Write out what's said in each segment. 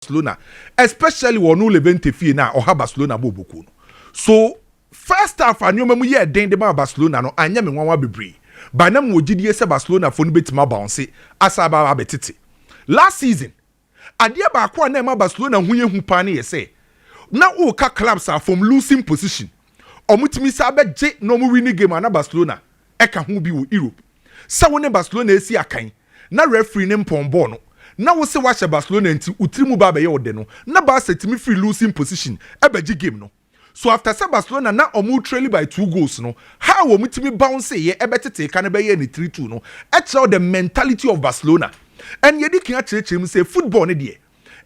Barcelona, especially when no Levante fee na or Barcelona bobuku. So first half I knew me ye den de Barcelona no anya me nwanwa bebre. Ba na mo gidie se Barcelona fo no betima bounce asaba betete. Last season, adia ba kwa na ma Barcelona hunye hu pa na ye say. Na o ka clubs are from losing position. Omutimi sa be je no mu winning game na Barcelona e ka hu bi wo Europe. Sa woni Barcelona esi akan na referee ne mpombo no. Na wo se wa hye Barcelona nti utirimu ba be ye ode no. Na Barca timi free losing position e be je game no. So after say Barcelona na omu trail by 2 goals no. How omutimi bounce ye e betete ka na be ye ni 3-2 no. E tell the mentality of Barcelona. And yedi kin a say football ne de.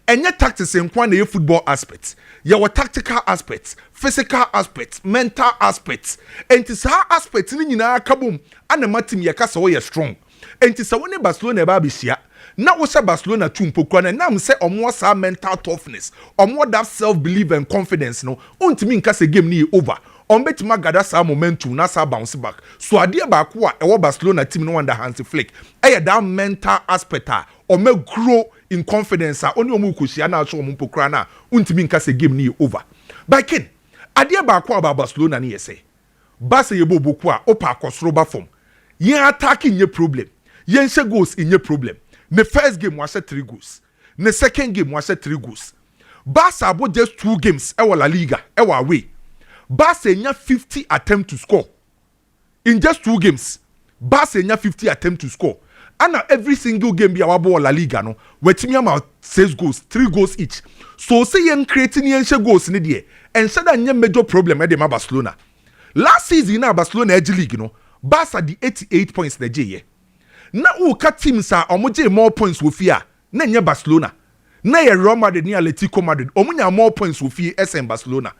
Enye tactics enkwa na ye football aspects. Ye were tactical aspects, physical aspects, mental aspects. Enti sa aspects ni nyina kabom ana matim ye ka so ye strong. Enti sa woni Barcelona ba bisia na wo se Barcelona tu mpokwa na nam se omo sa mental toughness, omo that self belief and confidence no. Ontimi nka se game ni over. Ombetima gada sa momentum na sa bounce back. So ade ba ko a e wo Barcelona team no under Hansi Flick. E that mental aspect a o me grow in confidence a oni omu kosia na so omu pokra na untimi nka se game ni over. But ken ade ba ko about Barcelona ni yese. Barca ye boboku a opa akosoro ba form. Yen attack nye problem. Yen she goals nye problem. The first game was 3 goals. The second game was 3 goals. Barca abo just 2 games e wa La Liga e wa away. Barca nya 50 attempt to score. In just 2 games, Barca nya 50 attempt to score. And every single game be our ball La Liga no. Wetimi ama 6 goals, 3 goals each. So say yen creating yen she goals ni die. And say that yen major problem e de ma Barcelona. Last season na Barcelona edge league no. Barca di 88 points na je. Na o ka teams a omoje more points wo fia. Na nya Barcelona. Na ye Real Madrid ni Atletico Madrid. Omunya more points wo fia SM Barcelona.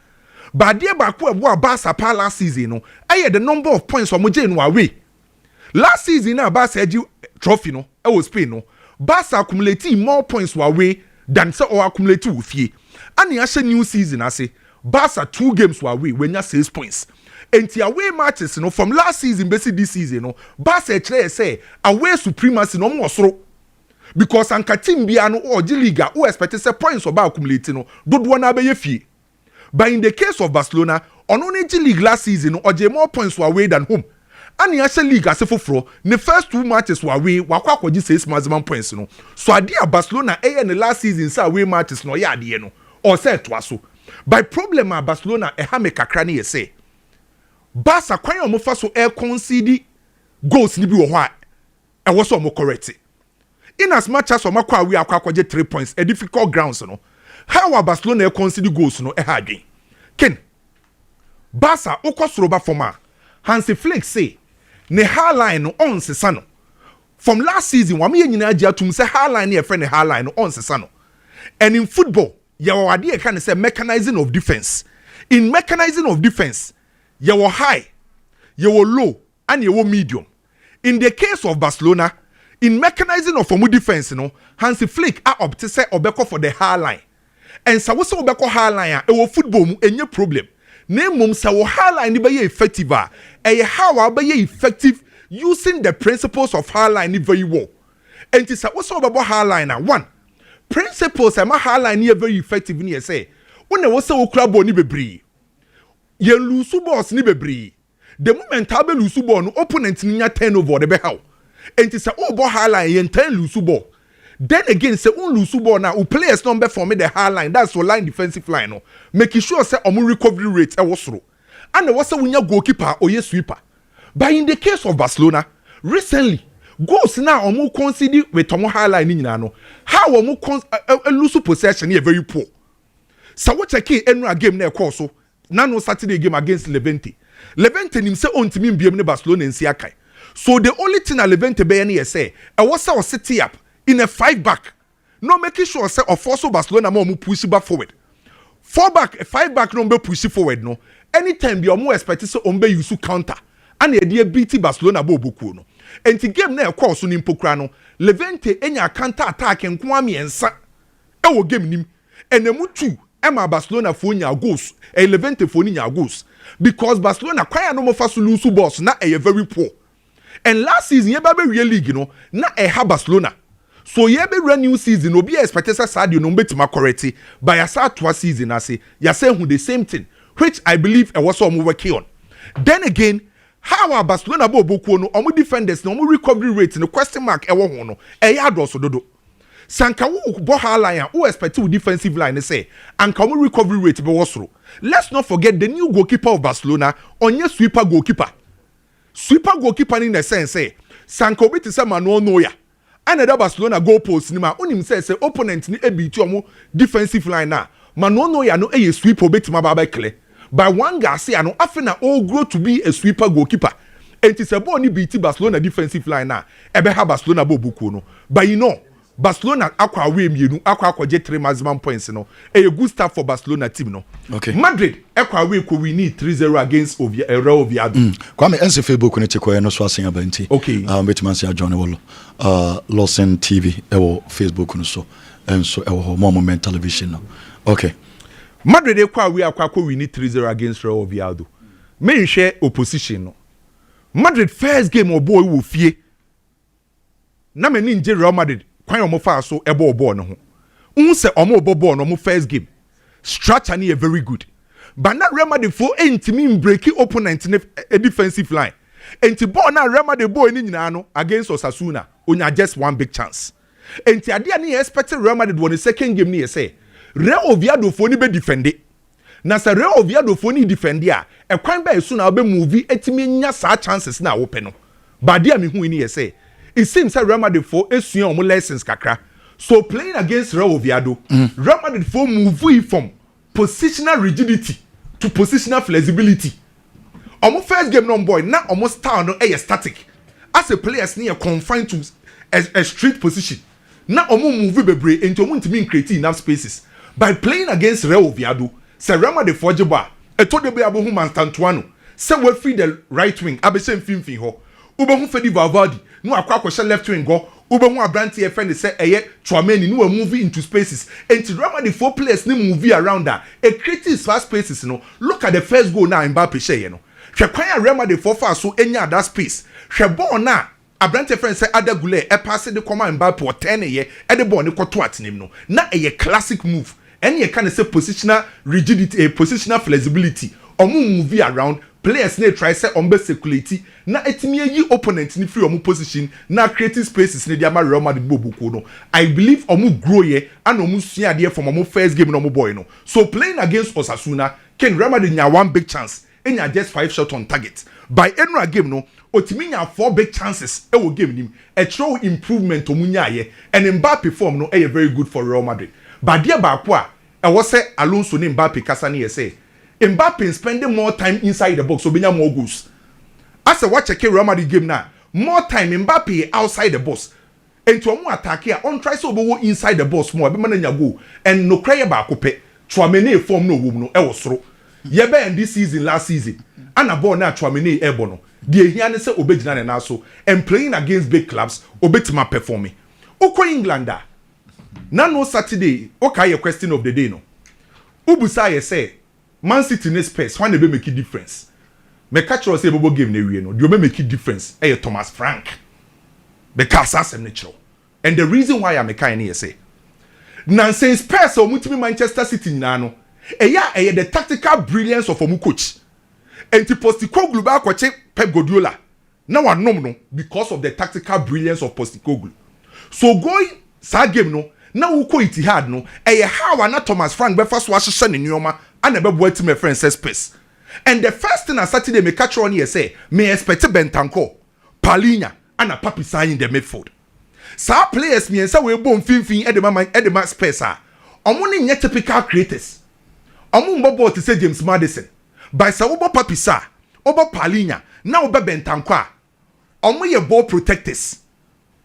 But dear Baku wa Barca pa last season no. Aye the number of points omoje no away. Last season na Barca edge trophy no. E was Spain no. Barca accumulate more points away than say or accumulate wo fie. Ani a new season I say Barca 2 games were away when you 6 points. Enti away matches no from last season basi this season no Barca chere say away supremacy no mo soro because anka team bia no o liga o expect say points oba accumulate no dodo na be ye fie. But in the case of Barcelona on only league last season no oje more points were away than home. Ani a league asefoforo the first 2 matches were away wakwa kwaji 6 maximum points no. So adia Barcelona in the last season say away matches no ya ade no or say to aso. By problem a Barcelona e ha me kakra ne say Barca kwan omo fa so e concede goals ni bi wo ho a e wo so omo correct. In as much as omo kwa we akwaje 3 points a difficult grounds no. How Barcelona e concede goals no e ha adwen. Ken Barca okosoro ba forma Hansi Flick say ne high line no on sesa no. From last season wa me nyina agi atum say high line ne e friend high line no on sesa no. And in football ya wade e kan say mechanizing of defense. In mechanizing of defense you were high, you were low, and you were medium. In the case of Barcelona, in mechanizing of formu defense, you know, Hansi Flick are up to say obeko for the high line. And so what's obeko high line? It was football any problem. Name mum sa high line be effective. How be effective using the principles of high line very well. And it's what's obeko high line? One principles am high line very effective. Ni say when was so club ni bebre. Yen lusu balls ni bebre. The moment abe lusu ball no opponent ni nya turnover de be how. Enti say o ball high line yen turn lusu ball. Then again say un lusu ball na o players number for me the high line that's for line defensive line no. Making sure say omo recovery rate e wo soro. And was say wunya goalkeeper or ye sweeper. But in the case of Barcelona recently goals now omo concede with omo high line ni nyina no. How omo lusu possession is very poor. So what check enu game na e call so Nano Saturday game against Levante. Levante nim se ontimi mbiem ne Barcelona nsi akai. So the only thing that Levante be any say, I was city up in a 5 back. No making sure say of also Barcelona more push back forward. 4 back, 5 back no be push forward no. Anytime be more expect say ombe use counter. And e dey beat Barcelona bobuku no. Enti game na e call so nimpokra no. Levante enya counter attack nko amiensa. E wo game nim. Enemu 2 Emma Barcelona for nya goals, Levante for nya goals. Because Barcelona kwaya no mo fa so lose balls na very poor. And last season ye ba be real league no na ha Barcelona. So ye be run new season obi expect say Sadio no betima correct by ya start to season ase ya say who the same thing which I believe e was some working on. Then again, how our Barcelona bokuo no omo defenders no omo recovery rate no question mark e wo ho no e ya doso dodo. Sanka wo bo ha line who expect with defensive line say anka omo recovery rate be wosoro. Let's not forget the new goalkeeper of Barcelona, onye sweeper goalkeeper. Sweeper goalkeeper in the sense say Sanka obi te say Manuel Neuer. Another Barcelona goal post ni ma onim say opponent ni ebiti omo defensive line na Manuel Neuer no eye sweeper obetima ba ba clear by one guy say no afena all grow to be a sweeper goalkeeper and it's a ball ni beat Barcelona defensive line na ebe ha Barcelona bo buku no but you know Barcelona akwa away mienu akwa get 3 maximum points no a good start for Barcelona team no. Okay. Madrid akwa away ko we need 3-0 against Real Oviedo. Kwame ense Facebook ni chekwa no so asen abanti. Okay. Betman say John Wolo Lawson TV ewo Facebook no so enso ewo moment television no. Okay. Madrid akwa away akwa ko we need 3-0 against Real Oviedo. Me share opposition no. Madrid first game o boy wo fie. Na me ni nje Real Madrid kwan omo fa so ebo ball no ho unse omo ball no mo first game structure ni very good but na Real Madrid for entimi break opponent in a defensive line enti ball na Real Madrid ball ni nyina no against Osasuna onya just one big chance enti ade ani expect Real Madrid won the second game ni say Real Oviedo for ni be defend na sa Real Oviedo for ni defend a kwan ba esu na be move etimi nya sa chances na wo pe no but dia me hu ni say it seems that Real Madrid for esuon omo lessons kakra. So playing against Real Oviedo, Real Madrid for move from positional rigidity to positional flexibility. Omo first game no boy, now omo style no static. As a players near confined to a straight position. Now omo move bebre into omo ntimi create enough spaces. By playing against Real Oviedo, say Real Madrid for Jeba, e to de be abo hu Manstantuano. Say we free the right wing, abese mfimfin ho. Ube hu Fedi Valverde. No akwa left wing go ube hu abranti e friend say eye Tchouameni no movie into spaces and Real Madrid 4 players ni move around that a creative fast spaces no look at the first goal now Mbappe share no hwe kwan Real Madrid 4 far so enya that space hwe ball na abranti friend say Adagule e pass the command Mbappe o 10 ye e the ball ni kwoto atenim no na a classic move any ye can say positional rigidity a positional flexibility omo move around players ne try say on be circulate na etimi yi opponent ni free omo position na creating spaces ne dia ma Real Madrid bobuko no I believe omo grow ye and omo sua de from omo first game no omo boy no so playing against Osasuna Ken Real Madrid nya one big chance enya just 5 shots on target by enra game no otimi nya 4 big chances e wo game nim e show improvement omo nya ye and Mbappe form no e very good for Real Madrid but dia ba ko a e wo say Alonso ne Mbappe kasa ne ye say Mbappe spending more time inside the box so benya more goals. As a watch a Real Madrid game now, more time Mbappe outside the box. And to omo attack here, on try so go inside the box more, be man go and no cry ba ko pe. Tchouameni form no wom no e wosoro. Ye be end this season last season. Ana ball na Tchouameni e bo no. The here ne say obegina na so and playing against big clubs obetima performing. Oko Englander. Na no Saturday, okay your question of the day no. Ubusa ye say Man City ne Spurs when they be make a difference. Me catch us say bobo game na wie no. Do be make a difference. Thomas Frank. Because asem ne chiro. And the reason why I'm kind here say. Nonsense Spurs o mutimi Manchester City na no. The tactical brilliance of omu coach. And Postecoglou ba kwache Pep Guardiola. Now anom no because of the tactical brilliance of Postecoglou. So going sa game no. Now uko Etihad no. How na Thomas Frank be first was shane nyoma. And never went to my friend says space. And the first thing on Saturday me catch on here say me expect Bentancur, Palhinha, and a Papi sign in the midfield. Sa players me and say we bon fin edema space ah. Omo ni nye typical creators. Omo mbobo to say James Maddison. By sa obo Papi sa, obo Palhinha, na obo Bentancur. Omo ye ball protectors.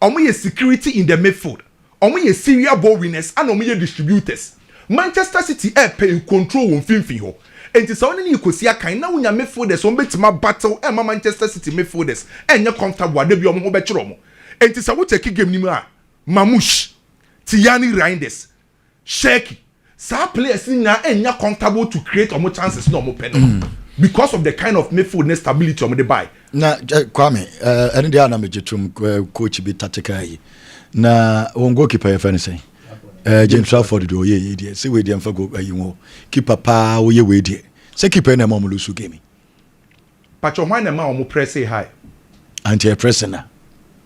Omo ye security in the midfield. Omo ye serial ball winners and omo ye distributors. Manchester City pay control on finfin ho. Enti sa oni ni ikosia kan na unya midfielders on betima battle ma Manchester City midfielders enye comfortable ade bi omo ho be kire omo. Enti sa wo check game ni mu a Mamush, Tiani Reinders, Sheki. Sa players ni na enye comfortable to create omo chances no omo pen. Because of the kind of midfield stability omo dey buy. Na Kwame ene dia na mejetum coach bi tactical yi. Na won goalkeeper fa ne say. James Trafford do ye dey. Say we dey am fa go ayi keeper pa wo ye we dey. Say keeper na mo lose game. Pacho hwan na ma o mo press high. Anti-pressing na.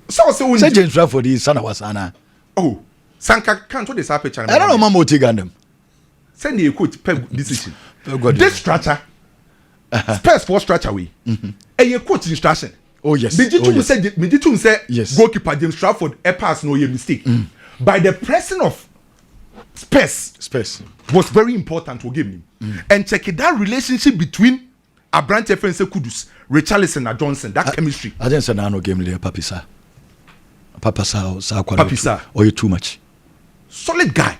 So say James Trafford is sana wasana. Oh, Sanka can't what this happen. I don't know mama o take them. Send the coach peg decision. This structure. Spurs for structure way. And your coach instruction. Oh yes. Me did say yes. Goalkeeper James Trafford a pass no mistake. By the pressing of Spurs was very important to give me. And check it, that relationship between Abrante and Kudus, Richarlison and Johnson, that chemistry. I didn't say no game there, Papisa. Papisa. Or you too much. Solid guy.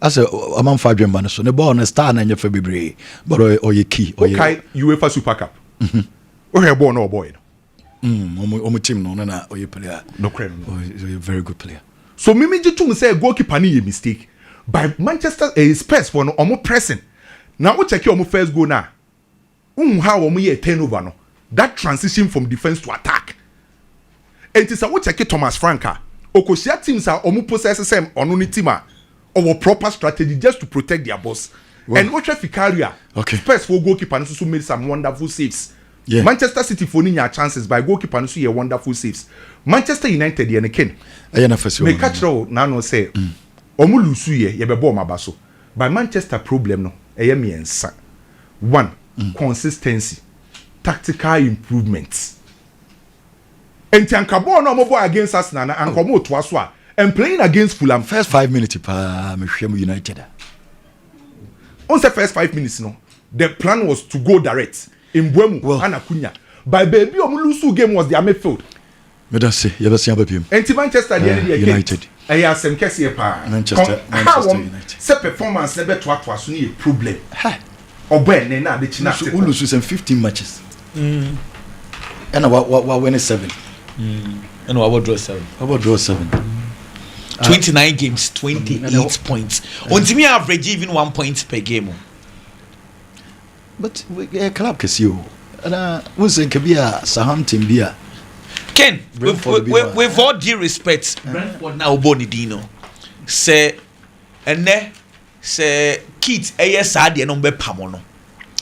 As a man 5 year man, so the ball on a star and your February, but or you key or okay, UEFA Super Cup. Or a born or boy. Omo team no na or you player. No crime. Or you're a very good player. So Mimi Jitung say goalkeeper ni a mistake. By Manchester Spurs for no omo pressing. Now we check your first goal now. How omo ye turnover no. That transition from defense to attack. And it is a we check Thomas Franka. Okosia teams are omo possess same ono ni team or proper strategy just to protect their boss. Wow. And what Ficaria. Okay. Spurs for goalkeeper and also made some wonderful saves. Yeah. Manchester City for their chances by goalkeeper and so wonderful saves. Manchester United and again. Me catch row now no say omu lusu ye be ball mabaso. By Manchester problem no me ensa. One, consistency, tactical improvements. And Tiankabo no mo against us na ankomo to aswa and playing against Fulham first 5 minutes pa me hwem United. On the first 5 minutes no the plan was to go direct in Buemu and Akunya. By baby omu lusu game was their midfield. Me da say you be see abapim. And Manchester United. I have some kesi pa. Manchester United. Say performance never to so ni problem. Obo ne na de china. So we lose some 15 matches. And what win 7. And what draw 7. About draw 7. 29 games, 28 points. On me average even 1 point per game. But we club Casio. And was in Kabia, Southampton Bia. Ken, with all due respect, Brentford now Bonidino say, and ne say kids ASR the number pamono.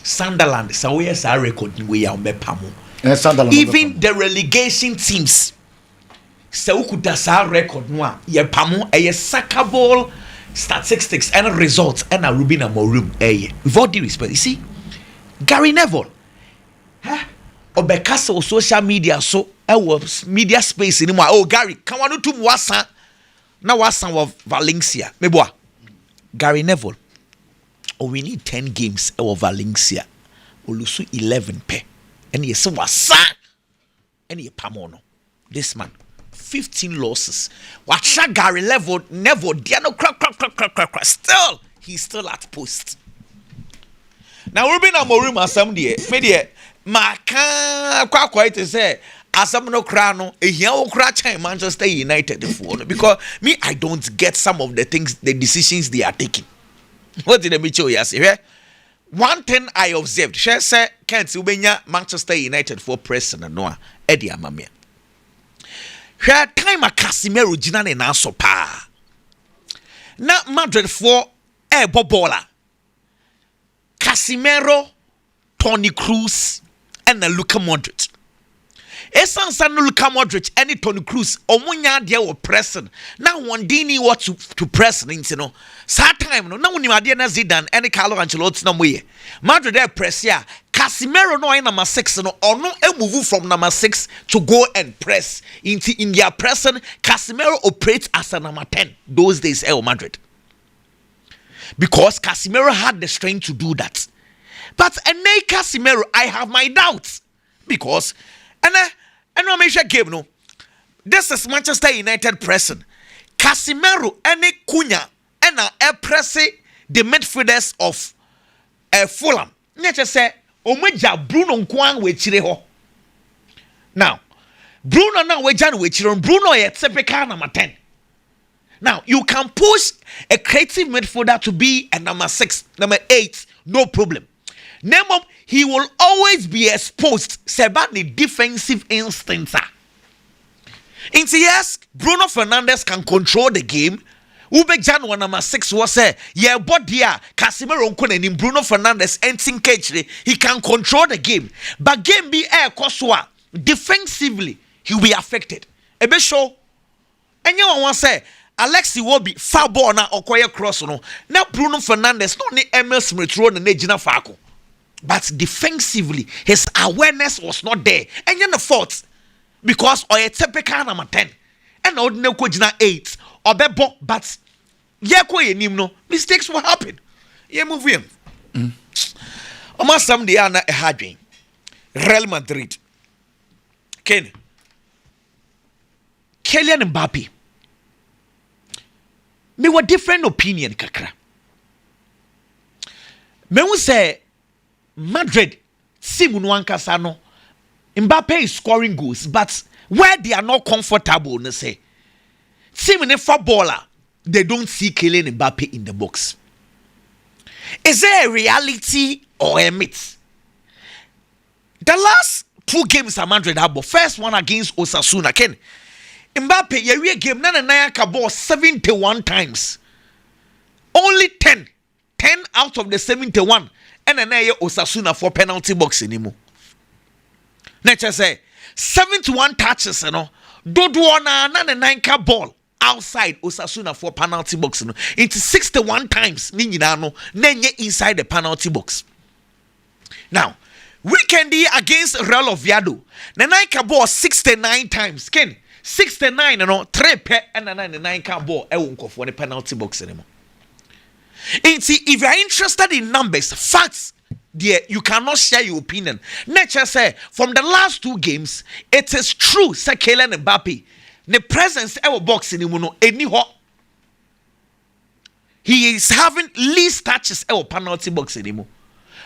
Sunderland, so we are record we are pamo. Even the relegation teams, so could that record no ye pamo a sackable statistics and results and a Rubin Amorim with all due respect. You see, Gary Neville, Obekasa social media so was media space anymore. Oh Gary, come on to Wasa. Now Wasa of Valencia. Meboa. Gary Neville. Oh, we need 10 games of Valencia. Olusu 11 pe. And yes, Wasa. And ye pamono. This man. 15 losses. Watcha Gary Neville Diano crack. Still, he's still at post. Now Ruben Amorim asam die. Me die maka quite to say asam no kra no ehia wo kra chan Manchester United for no because me I don't get some of the decisions they are taking. What did me show you say? One thing I observed, she say can't ubenya Manchester United for president no e dia mamia. Her time a Casemiro gina ne na so pa. Na Madrid for bobola. Casemiro, Toni Kroos, and Luka Modric. Esan Luka Modric and Toni Kroos, omunya dia wo pressing. Now one dini what to press you know. Sa time no. Now when you na Zidane and Carlo Ancelotti na moye. Madrid there press ya. Casemiro no in number 6 no. Or no move from number 6 to go and press. In their pressing, Casemiro operates as a number 10 those days Madrid. Because Casemiro had the strength to do that. But Casemiro, I have my doubts. Because and I make sure game no. This is Manchester United pressing. Casemiro and Cunha and pressing the midfielders of Fulham. Nature say Omeja Bruno Nkwang we chire ho. Now, Bruno now we jan we chire Bruno yet sepeka number 10. Now, you can push a creative midfielder to be a number 6, number 8, no problem. Name up, he will always be exposed. Sebani defensive instincts. Into yes, Bruno Fernandes can control the game. Ube Jan one number 6 was say, yeah, but yeah, Casemiro Nkonen Bruno Fernandes entering cage, he can control the game. But game be air Koswa defensively, he will be affected. Ebe show. And you want say Alexi will be far ball na okoye cross no. Now Bruno Fernandes no ni Emil Smith Rowe na Gina Fako. But defensively, his awareness was not there. And you know the fault. Because or a typical number 10. And ordinary Kojina 8. Or bebo, but no mistakes will happen. Yeah, move him. Almost some day a hard game. Real Madrid. Kylian Mbappe. Me were different opinion, kakra. Me will say Madrid, Simuno Ankasano. Mbappe is scoring goals, but where they are not comfortable, they say. Team in a footballer, they don't see Kylian Mbappe in the box. Is there a reality or a myth? The last 2 games at Madrid have, first one against Osasuna, Ken. Mbappe, your game, Nana ball 71 times. Only 10 out of the 71. And then Osasuna for penalty box anymore. Nature say 71 touches, Dodo na 9 ball outside Osasuna for penalty box, into 61 times. Nenye inside the penalty box. Now, weekend against Real Oviedo, the 9 ball 69 times. Ken 69, 3 pe and 9 ball. I won't go for the penalty box anymore. And see, if you are interested in numbers, facts, dear, you cannot share your opinion. Nature say from the last 2 games, it is true. Say Kylian Mbappe, the presence of a box in the he is having least touches of penalty box anymore.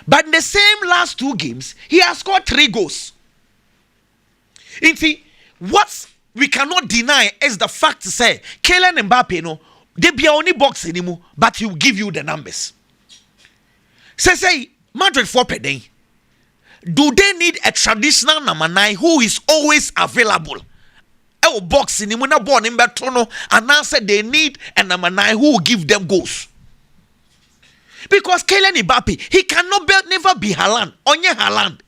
But in the same last 2 games, he has scored 3 goals. And see, what we cannot deny is the fact to say Kylian Mbappe, they be only box anymore, but he will give you the numbers. Say Madrid for per day. Do they need a traditional number 9 who is always available? Box anymore, na born in Bertono, and answer they need a number 9 who will give them goals. Because Kylian Mbappe, he cannot never be Haaland. Onye Haaland.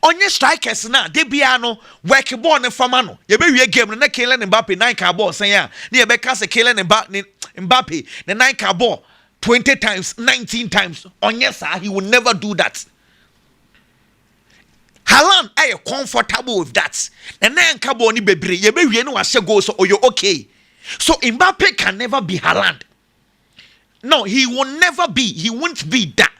Onye strikers na de biano work ball ne famano. Ye be game na Kylian Mbappe 9 ka ball say ya. Ne be ka say Kylian Mbappe the 9 ka ball 20 times, 19 times. Onye sir, he will never do that. Haaland are you comfortable with that? The 9 ka ball ni bebre. Ye be no ashe goal so you okay. So Mbappe can never be Haaland. No, he will never be. He won't be that.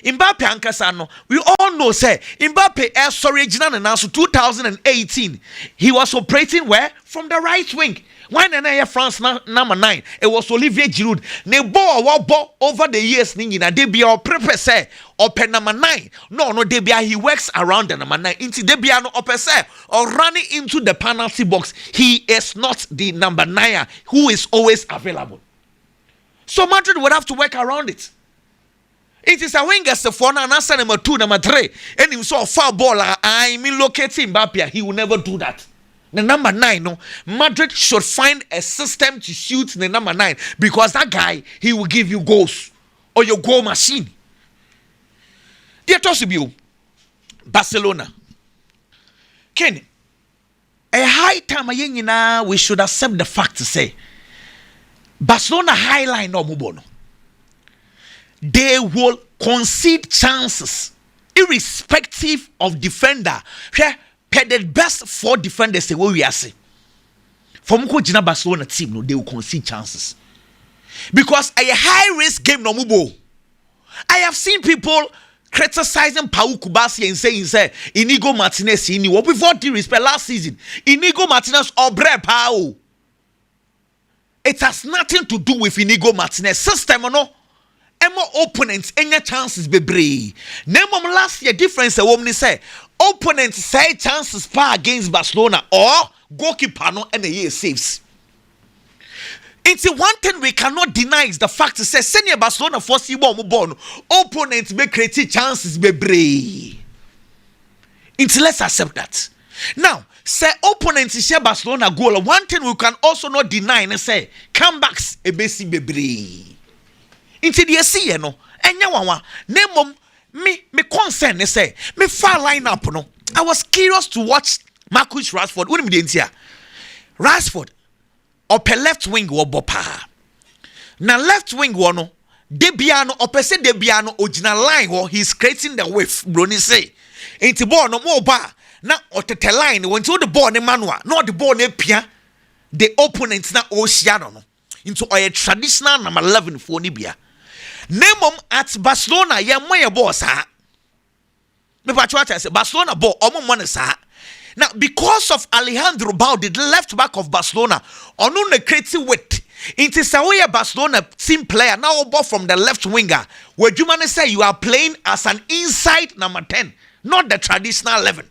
Mbappe ankasano, we all know say Mbappe is original and also 2018 he was operating where from the right wing. When in France number 9 it was Olivier Giroud. Ne ball over the years ningina they be our prepare say open number 9. No they be he works around the number 9 into they be no open say or running into the penalty box. He is not the number 9 who is always available. So Madrid would have to work around it. It is a winger for now, answer number 2, number 3. And he saw foul ball. I mean, locating Mbappe. He will never do that. The number 9, no. Madrid should find a system to shoot the number 9 because that guy he will give you goals or your goal machine. Dear Tosibio, Barcelona. Ken, a high time we should accept the fact to say Barcelona highline no mubono. They will concede chances irrespective of defender. The best 4 defenders the way we are saying. From Gina Barcelona team, no, they will concede chances. Because a high risk game no mubo. I have seen people criticizing Pau Kubasi and saying Inigo Martinez before due respect last season. Inigo Martinez or Bre Pau. It has nothing to do with Inigo Martinez system, no. Emo opponents any chances be brave. Name last year difference a woman say opponents say chances par against Barcelona or goalkeeper no and the year saves. It's one thing we cannot deny is the fact to say senior Barcelona for see one opponents may create chances be brave. Let's accept that. Now say opponents share Barcelona goal. One thing we can also not deny and say comebacks ebesi bebre. Into the see no. Enya wawa. Name me concern ne say me far line up no. I was curious to watch Marcus Rashford. What me here? Rashford upper left wing wo bopa. Na left wing wo no. Debiano opese Debiano original line wo he's creating the wave. Brony say. Inti ball no more bar. Na otete line when to the ball ne manual. Not the ball ne pia. The opponents na Oceano no. Into a traditional number 11 for Nibia. Name at Barcelona ya moye ball sa. Me patriote say Barcelona ball omo money sa. Now because of Alejandro Balde, the left back of Barcelona, onu ne creative width. It is a Barcelona team player now ball from the left winger. Where you man say you are playing as an inside number 10, not the traditional 11.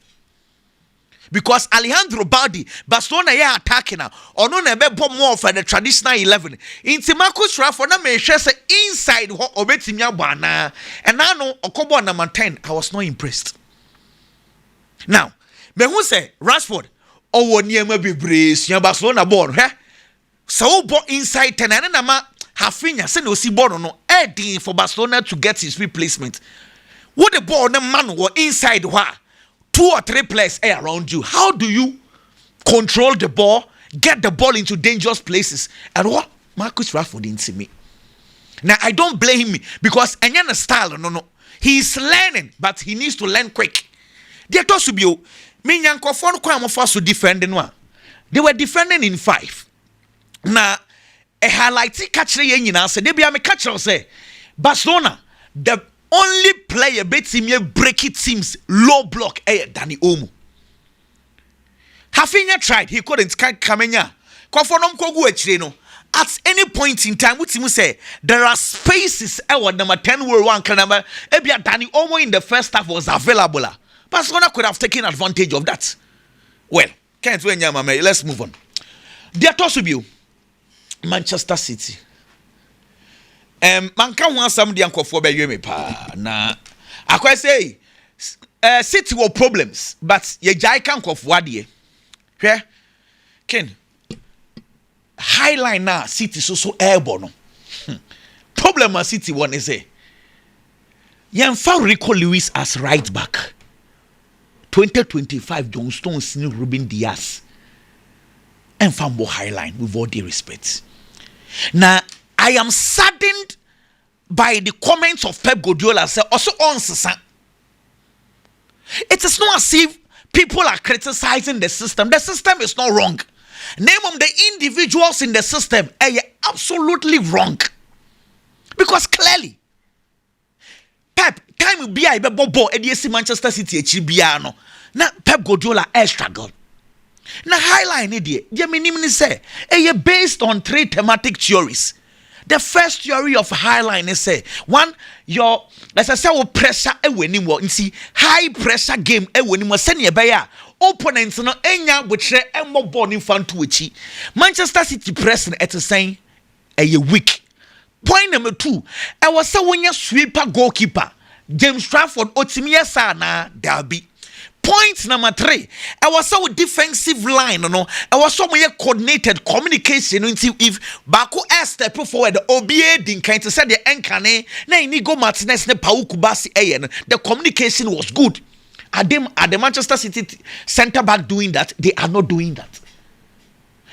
Because Alejandro Balde, Barcelona ya attacking now. Onu ne be more for the traditional 11. Into Marcus Rashford na me share say inside ho obetimia bana. And now no okobo number 10. I was not impressed. Now, me who say Rashford owo niema bebre sua Barcelona ball, he? So ball inside 10 and na ma Hafinha say no see ball no edin for Barcelona to get his replacement. What the ball na man was inside wa 2 or 3 players around you. How do you control the ball, get the ball into dangerous places? And what Marcus Rashford didn't see me. Now I don't blame him because any style no. He's learning, but he needs to learn quick. They told to be me nyankofon kwa amfa defending one. They were defending in 5. Now a highlight catch ye nyina say they be am catch say Barcelona the only player beating me break it teams low block Dani Olmo. Hafinha tried, he couldn't Kamenya. Kofonom kogu echire no. At any point in time, what you say, there are spaces. Number 10 were one number. Ebia Dani Olmo in the first half was available. Barcelona could have taken advantage of that. Well, can't wait, let's move on. Dear Tosubu, Manchester City. Manka wan some the uncle for me pa na I say City were problems, but ye jai kan kof wadie. Hwe Ken highline na City so airborne no. Problem at City one is say Yemfa Rico Lewis as right back. 2025 John Stones ni Ruben Diaz. And Fambo highline with all due respect. Now I am saddened by the comments of Pep Guardiola say also on Sasa. It is not as if people are criticizing the system. The system is not wrong. Name of the individuals in the system are absolutely wrong. Because clearly, Pep, time will be a bobo at the Manchester City Chibiano. Now Pep Guardiola struggle. Now highline idiot. Yeminim say based on 3 thematic theories. The first theory of highline is say one, your let's say pressure winning what see high pressure game winning was send your opponents no enya which more born in front to which Manchester City pressing at the saying a weak. Point number 2, I was so when you sweeper goalkeeper James Trafford Otimia Sana Derby. Point number 3, I was so defensive line, no. I was so more coordinated communication until if Baku step forward, OBA didn't kind to say the Enkane, na Inigo Martinez, ne Pauku Basi Ayen. The communication was good. At the Manchester City centre back doing that, they are not doing that.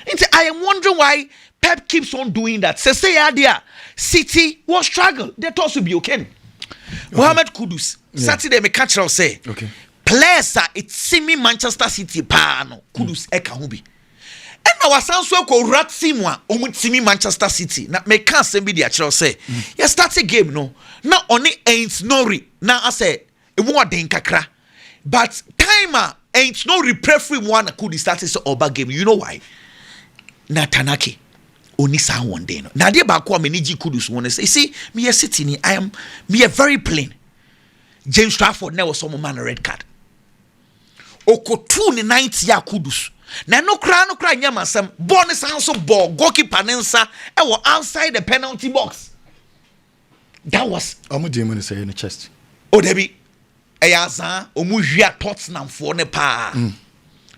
And I am wondering why Pep keeps on doing that. Say idea, City will struggle. They thought to be okay. Mohamed Kudus, Saturday me catch her say. Okay. Players are it semi Manchester City pano Kudus eka hubi. And now wasan so ko rat simwa semi Manchester City. Na me can send be the actual say. You start a game no. Na only ain't nori. Na I say e mo den kakra. But timer ain't no referee one could start this oba game. You know why? Na Tanaki only sound one day no. Na dey ba ko ameniji Kudus one say see me a City ni I am me a very plain. James Trafford never saw man a red card. Okotu ni 90 ya Kudus. Na no kra nyama sam bonus also ball goalkeeper nensa e was outside the penalty box. That was Omo dey money say in the chest. Oh debi Ayaza omu hwia Tottenham for ne pa.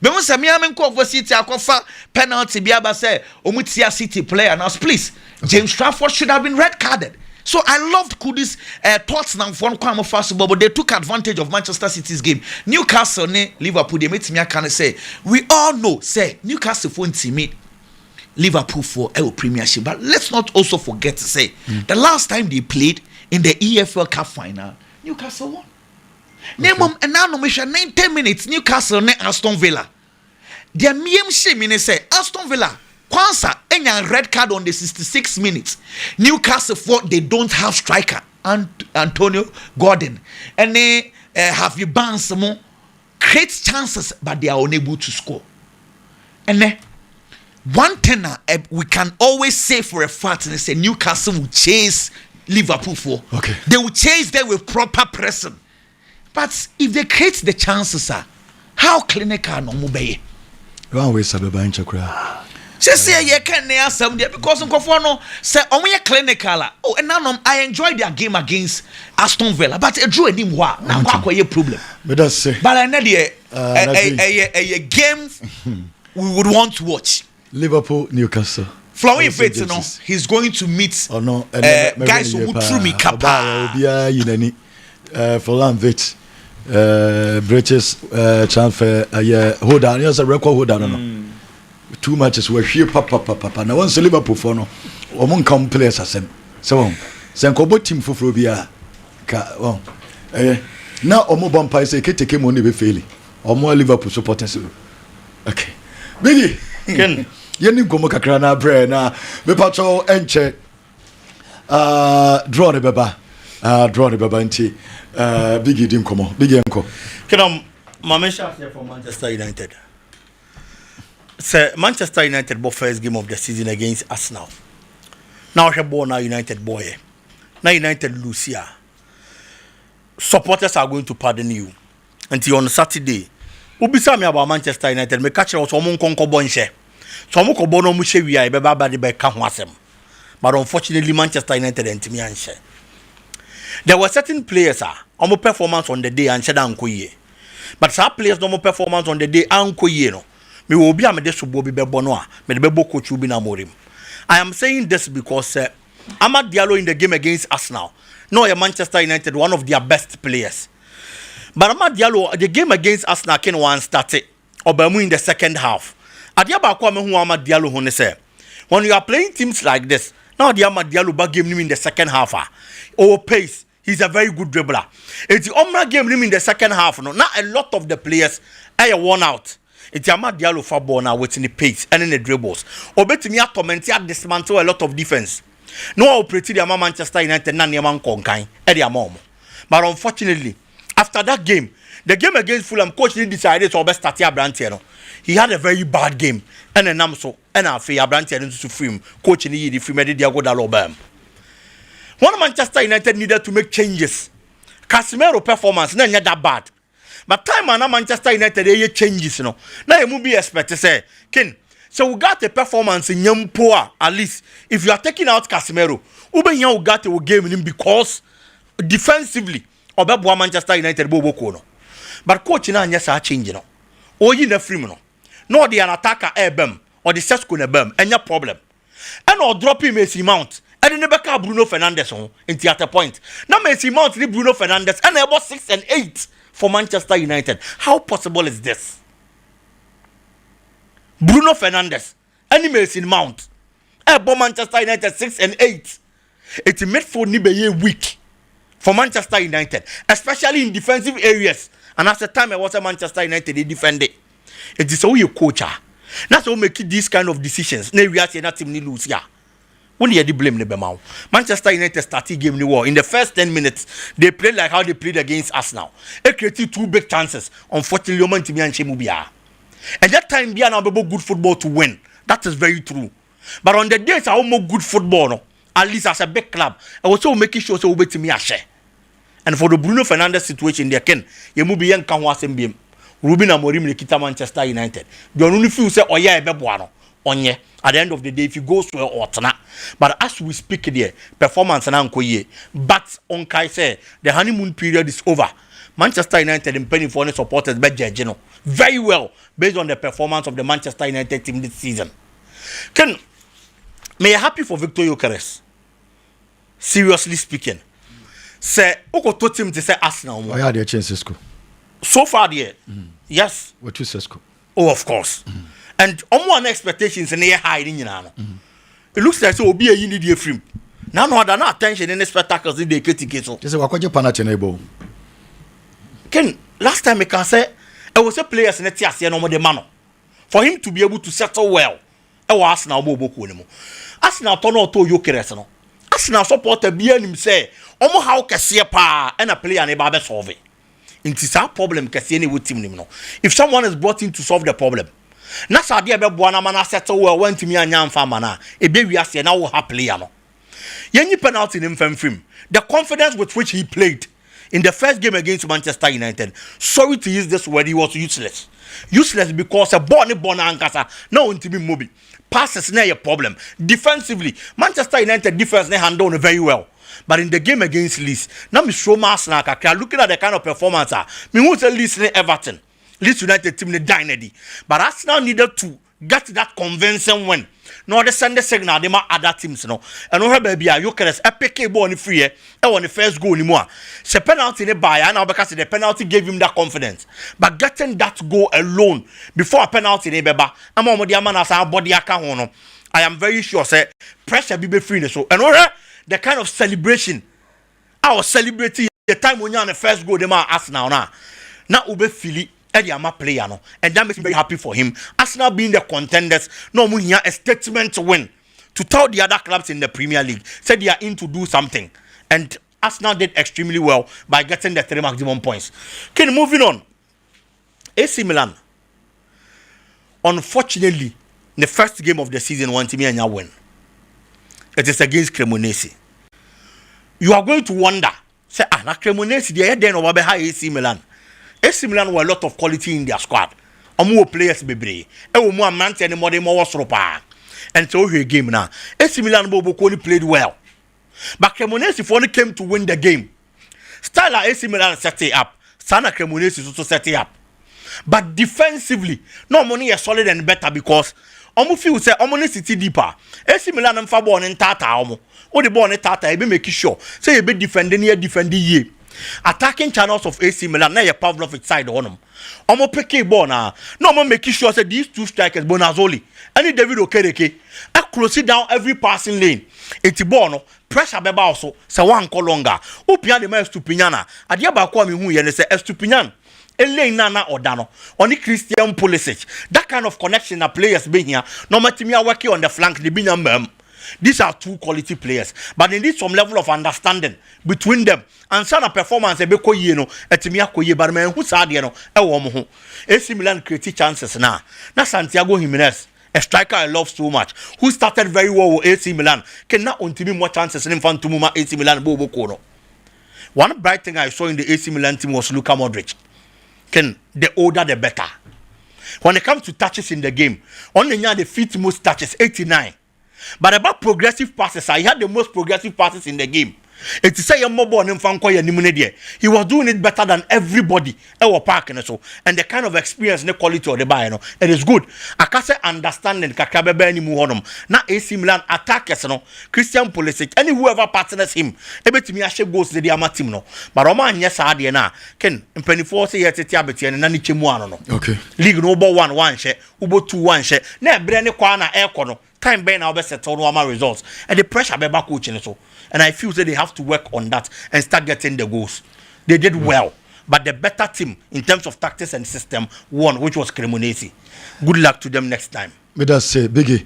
Be won say me am for City akofa penalty bi aba say omutia City player now please James Trafford should have been red carded. So I loved Kudus Tottenham for one first ball, but they took advantage of Manchester City's game. Newcastle ne Liverpool they made me can say we all know say Newcastle for team Liverpool for Premiership, but let's not also forget to say the last time they played in the EFL Cup final, Newcastle won. Name and now no 10 minutes Newcastle ne Aston Villa. Their miem shame say Aston Villa Kwanzaa enya red card on the 66 minutes. Newcastle for they don't have striker Antonio Gordon and they have you Barnes more create chances but they are unable to score. And then one thing we can always say for a fact and say Newcastle will chase Liverpool for. Okay. They will chase them with proper pressing. But if they create the chances, how clinical no mobile? One way Sababa in Chakra. Say you can near some there because no say only clinical. Oh, and now I enjoyed their game against Aston Villa, but it drew him what now a problem. But that's say. But I know a game we would want to watch. Liverpool, Newcastle. Flowing faith, you know, he's going to meet guys who threw me kappa. For Landvit, British transfer, hold on, here's a record hold on. 2 matches were here, papa. Now, once Liverpool for no, among come players as them. So, Sankobo team for Frobia. Now, Omo Bumpa say, take him only be failing. Or more Liverpool supporters. Okay. Biggie, Ken, Yenim Gomokakrana, Brena, Bepacho, Enche, draw the baba, Biggie didn't come on, Biggie Uncle. Can Mamesha from Manchester United? Sir, Manchester United bought first game of the season against Arsenal. Now she born now United boy. Now United lose here. Supporters are going to pardon you until on Saturday. Ubisa me about Manchester United. Me catch us omo nkonko bonche. So omo ko bono mu hwe wi ai beba ba de be ka ho asem. But unfortunately Manchester United ntimi anhye. There were certain players omo performance on the day anhye da nkoye. But some players no performance on the day ankoye no. Me will be a medesubo bi bebo no a me de bebo coach Ubi na Amorim. I am saying this because Amad Diallo in the game against Arsenal, no, Manchester United, one of their best players. But Amad Diallo, the game against Arsenal can one started Obamu in the second half. Adiaba kwa me hu Amad Diallo ho ne say, when you are playing teams like this, now the Amad Diallo back game in the second half pace. He's a very good dribbler. It's the Omra game in the second half. No, now a lot of the players are worn out. It's Amad Diallo for ball now within the pace and in the dribbles. Obetimi Atomentia dismantle a lot of defense. No operated the Manchester United na neman konkan e dia mom. But unfortunately, after that game, the game against Fulham, coach decided to obey start Abrante no. He had a very bad game. And then Namso and Afi Abrante into film. Coach in the film did Diago Dalobam. One Manchester United needed to make changes. Casemiro performance not that bad. But time and Manchester United they changes, you know. Now you must be expected say, Ken. So we got a performance in Yampoa at least. If you are taking out Casemiro, we got a game in him because defensively, Obabwa Manchester United bobo kono. But coach na nyasa change no. O yi na free no. No the an attacker ebem or the Sesko na bem enya problem. And or drop him Messi Mount. And then beka Bruno Fernandes on into at a point. Now Messi Mount ni Bruno Fernandes and about 6 and 8 for Manchester United. How possible is this? Bruno Fernandes, enemies in Mount. About Manchester United 6 and 8. It's made for Nibeye weak for Manchester United, especially in defensive areas. And at the time I was at Manchester United, they defended. It is how you coach. That's how make these kind of decisions. Ne we are saying that team lose ya. When you blame the Manchester United started game in the war. In the first 10 minutes, they played like how they played against Arsenal. They created 2 big chances. Unfortunately, Oman Timi and Shemubia. And that time, they are not able good football to win. That is very true. But on the days, I almost good football, no? At least as a big club, I was also making sure so to me a share. And for the Bruno Fernandes situation, they can you move young Kanwasem Ruben Amorim Nikita Manchester United. The only few say, oh yeah, Bebuano. Onye. At the end of the day, if you go to or not. But as we speak there, performance and unkoye. But on Kai say the honeymoon period is over. Manchester United in penny for any supporters but judge very well based on the performance of the Manchester United team this season. Ken, may I happy for Victor Gyokeres? Seriously speaking, say Oko to team to say Arsenal. I had a chance, Cisco. So far, there, yes. What you Cisco? Oh, of course. And one expectations in the hiding in it looks like so will be a unity frame. Now, no other attention in the spectacles in the KTK. So, just a Wakoja Panachenebo. Ken, last time I can say, I was a player in the Tiasia no more the man. For him to be able to settle well, I was Arsenal Bobo. Arsenal turn out to Gyokeres. Arsenal supporter be him say, Omo how can see a pa and a player and a barber solve it. It is our problem can see any with team. If someone is brought in to solve the problem, na sa dia be boana mana settle well went to me and yam famana e be we ase na wo happily ano yenyi penalty in him. The confidence with which he played in the first game against Manchester United, sorry to use this word, he was useless because a born ankasa no ntimi mobi passes na a problem defensively. Manchester United defense they handle very well. But in the game against Leeds, now me show Arsenal kakra looking at the kind of performance me who say Leeds Everton Leeds United team the dynasty. But Arsenal needed to get that convincing win. No, they send the signal, they might other teams, no. And no, baby, Gyokeres, a pick ball in free, on the first goal anymore. The penalty in the buy, now because the penalty gave him that confidence. But getting that goal alone before a penalty in the beba, I'm on the man as our body account. I am very sure, say, pressure be free. So, and the kind of celebration, I was celebrating the time when you're on the first goal, they might ask now, now, Ube Philly. Eddie player no, and that makes me very happy for him. Arsenal being the contenders, no more here a statement to win to tell the other clubs in the Premier League said they are in to do something, and Arsenal did extremely well by getting the 3 maximum points. Okay, moving on. AC Milan, unfortunately, the first game of the season, one team and you win. It is against Cremonese. You are going to wonder, say, na Cremonese, they are then over behind AC Milan. AC Milan were a lot of quality in their squad. More players bebre. More man and more sropa. And so here game now. AC Milan only played well. But Cremonese if only came to win the game. Style AC Milan set it up. Sana Cremonese is also set it up. But defensively, no money is solid and better because feel say money city deeper. AC Milan and Fabon and Tata omo. O the ball and Tata be making sure. Say you be defending ye. Attacking channels of AC Milan, now you Pavlovic side on them. I'm picking ball now. No, I'm making sure that these two strikers, Bonazzoli, and David Okereke, are closing down every passing lane. It's Bono, pressure beba also, so one call longer. Upia the man Stupiniana, Adiaba Kwame who you say Estupinian. Elaine Nana or Dano, only Christian Pulisic. That kind of connection that players being here, no matter me are working on the flank, the Binyam. These are two quality players, but they need some level of understanding between them. And some performance a beko yeno, etimia koye barman who sad yeno, ewomo. AC Milan create chances now. Na Santiago Jimenez, a striker I love so much, who started very well with AC Milan, can now ultimate more chances in front to Muma AC Milan Bobo Kono. One bright thing I saw in the AC Milan team was Luka Modric. The older the better. When it comes to touches in the game, only now the fifth most touches, 89. But about progressive passes, I had the most progressive passes in the game. It is say he was doing it better than everybody ever parking so, and the kind of experience and the quality of the buy, it is good. I can't say understanding Kakabebe any more now AC Milan attackers Christian Pulisic, any whoever partners him, to me actually goes to the Ama team But Roman yes I na Ken in 24 say yet Tiabeti and Nani Chimuano. Okay. League no 1 share, Ubo 2-1 share. Ne Brene Kwana Aircono. Time being our best settle normal results. And the pressure be back coaching so. And I feel that they have to work on that and start getting the goals. They did well. But the better team in terms of tactics and system won, which was Cremonese. Good luck to them next time. May that say, Biggie.